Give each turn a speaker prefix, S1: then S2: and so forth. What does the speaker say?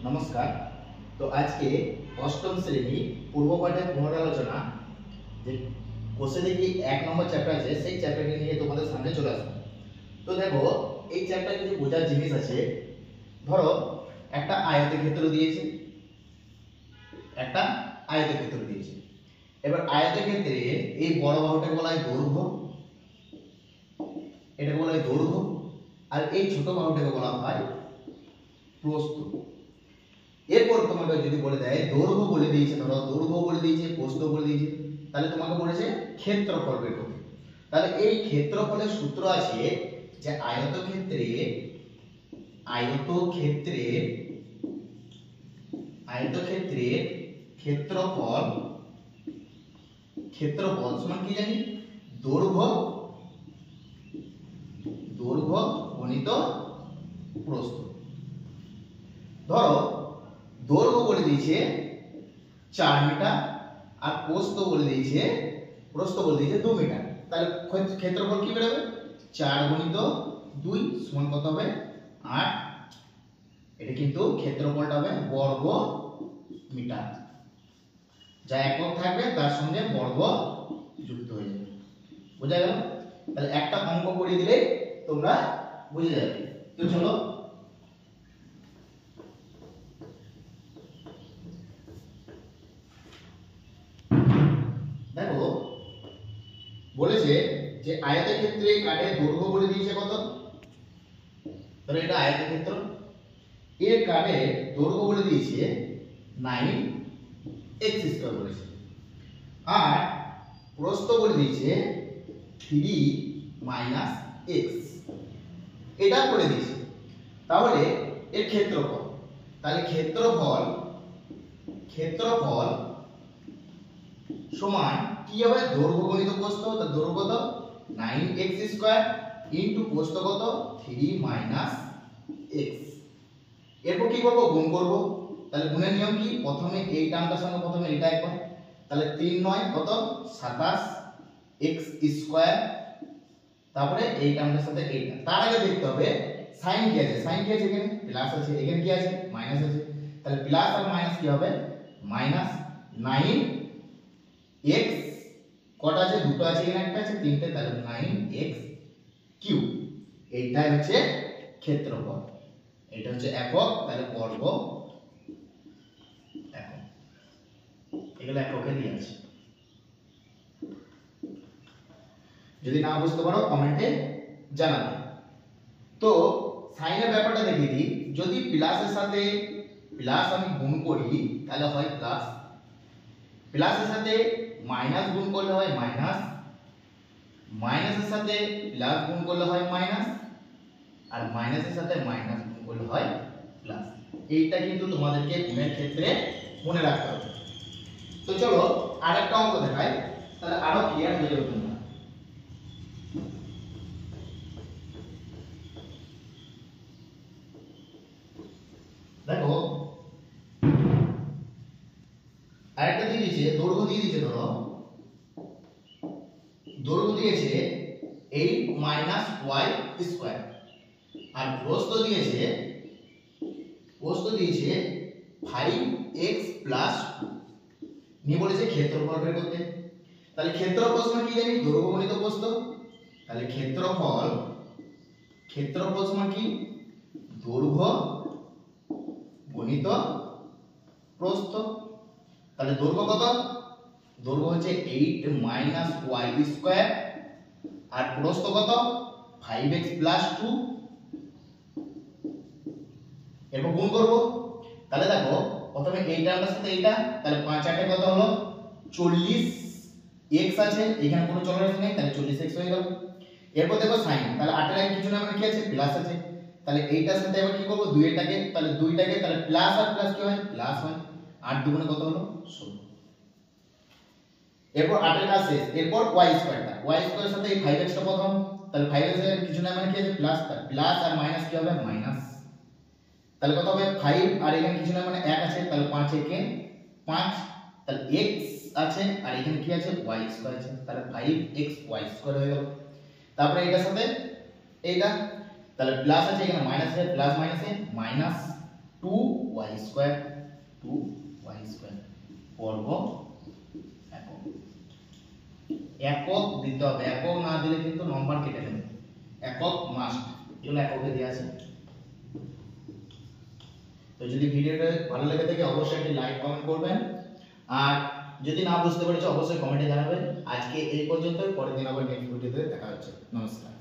S1: নমস্কার। তো আজকে অষ্টম শ্রেণী পূর্ব পাঠের পুনরালোচনা যে কোষে দেখি 1 নম্বর চ্যাপ্টার আছে সেই চ্যাপ্টারটি নিয়ে তোমাদের সামনে চলে আসবো। তো দেখো এই চ্যাপ্টারে কিছু বোঝার জিনিস আছে। ধরো একটা আয়তক্ষেত্র দিয়েছে, এবার আয়তক্ষেত্রে এই বড় বাহুটাকে বলা হয় দৈর্ঘ্য, এটাকে বলা হয় দৈর্ঘ্য, আর এই ছোট বাহুটাকে বলা হয় প্রস্থ। এরপর তোমাকে যদি বলে দেয় দৈর্ঘ্য বলে দিয়েছে, ধরো দৈর্ঘ্য বলে দিয়েছে, প্রস্থ বলে দিয়েছে, তাহলে তোমাকে বলেছে ক্ষেত্রফল বের করতে। তাহলে এই ক্ষেত্রফলের সূত্র আছে যে আয়তক্ষেত্রের ক্ষেত্রফল সমান কি জানি, দৈর্ঘ্য গুণিত প্রস্থ। ধরো দৈর্ঘ্য বলে দিয়েছে 4 মিটার আর প্রস্থ বলে দিয়েছে 2 মিটার। তাহলে ক্ষেত্রফল কি বেরোবে, 4 গুণিত 2 সমান কত হবে 8। এটা কিন্তু ক্ষেত্রফলটা হবে বর্গ মিটার, যা একক থাকবে তার সঙ্গে বর্গ যুক্ত হয়ে যাবে। বোঝা গেল? তাহলে একটা অঙ্ক করে দিলে তোমরা বুঝে যাবে। তো চলো দেখো, বলেছে যে আয়তক্ষেত্রে কাঠের দৈর্ঘ্য বলে দিয়েছে কত, তাহলে এটা আয়তক্ষেত্র, এর কাঠের দৈর্ঘ্য বলে দিয়েছে 9x² বলেছে, আর প্রস্থ বলে দিয়েছে 3 - x, এটা বলে দিয়েছে। তাহলে এর ক্ষেত্রফল, তাহলে ক্ষেত্রফল সমান কি হবে, দৈর্ঘ্য গুণিত প্রস্থ। তো দৈর্ঘ্য কত 9x² ইনটু প্রস্থ কত 3 - x। এরপর কি করব, গুণ করব। তাহলে গুণের নিয়ম কি, প্রথমে এই টার্মটার সঙ্গে প্রথমে এটা একবার, তাহলে 3 9 কত 27x², তারপরে এই টার্মটার সাথে এইটা। তার আগে দেখতে হবে সাইন কি আছে, এখানে প্লাস আছে, এখানে কি আছে মাইনাস আছে। তাহলে প্লাস আর মাইনাস কি হবে, -9x, কটা আছে, দুটো আছে, এখানে একটা আছে, তিনটে, তাহলে 9x³। এইটাই হচ্ছে ক্ষেত্রফল, এটা হচ্ছে একক, তাহলে বর্গ একক, এগুলো এককে দিয়ে আছে। যদি না বুঝতে পারো কমেন্টে জানাবে। তো সাইনের ব্যাপারটা দেখিয়ে দিই। যদি প্লাসের সাথে প্লাস আমি গুণ করি তাহলে হয় প্লাস, প্লাসের সাথে মাইনাস গুণ করলে হয় মাইনাস, মাইনাসের সাথে প্লাস গুণ করলে হয় মাইনাস, আর মাইনাসের সাথে মাইনাস গুণ করলে হয় প্লাস। এইটা কিন্তু তোমাদেরকে গুণের ক্ষেত্রে মনে রাখতে হবে। তো চলো আরেকটা অঙ্ক দেখাই, তাহলে আরো ক্লিয়ার হয়ে যাবে তোমরা। দেখো আরেকটা দিয়ে দিয়েছে, দৈর্ঘ্য দিয়ে দিয়েছে, ধরো দৈর্ঘ্য দিয়েছে 8 - y², আর প্রস্থ দিয়েছে 5x+2 নিয়ে বলেছে ক্ষেত্রফল বের করতে। তাহলে ক্ষেত্রফল সমান কি জানি, দৈর্ঘ্য গুণিত প্রস্থ। তাহলে ক্ষেত্রফল সমান কি, দৈর্ঘ্য গুণিত প্রস্থ। তাহলে দৈর্ঘ্য কত, দৈর্ঘ্য হচ্ছে 8 - y², আর প্রস্থ কত 5x+2। এরপর গুণ করব। তাহলে দেখো প্রথমে এই টার্মটার সাথে এইটা, তাহলে 5 8 কত হলো 40x আছে, এখানে কোনো চলরাশি নেই, তাহলে 40x হয়ে গেল। এরপর দেখো সাইন, তাহলে 8 এর আগে কিছু না, মানে কি আছে প্লাস আছে, তাহলে এইটার সাথে এবার কি করব, 2 এটাকে, তাহলে 2টাকে, তাহলে প্লাস আর প্লাস কি হয় প্লাস হয়, 8 দুগুণে কত হলো 16। এরপর 8 এর কাজ শেষ। এরপর y²টা, y² এর সাথে এই 5x টা প্রথম, তাহলে 5x এর কিছু না, মানে কি আছে প্লাস, প্লাস আর মাইনাস কি হবে মাইনাস, তাহলে কত হবে 5, আর এখানে কিছু না, মানে 1 আছে, তাহলে 5 একে 5, তাহলে x আছে, আর এখানে কি আছে y² আছে, তাহলে 5xy² হয়ে গেল। তারপরে এটার সাথে এইটা, তাহলে প্লাস আছে, এখানে মাইনাস আছে, প্লাস মাইনাসে 2y স্কয়ার 2y স্কয়ার বর্গ একক। একক দিতে হবে, একক না দিলে কিন্তু নম্বর কেটে নেবে, একক মাস্ট, এগুলো এককে দেওয়া আছে। তো যদি ভিডিওটা ভালো লেগে থাকে অবশ্যই একটি লাইক কমেন্ট করবেন, আর যদি না বুঝতে পেরেছো অবশ্যই কমেন্টে জানাবেন। আজকে এই পর্যন্ত, পরের দিন আবার নেক্সট ভিডিওতে দেখা হচ্ছে। নমস্কার।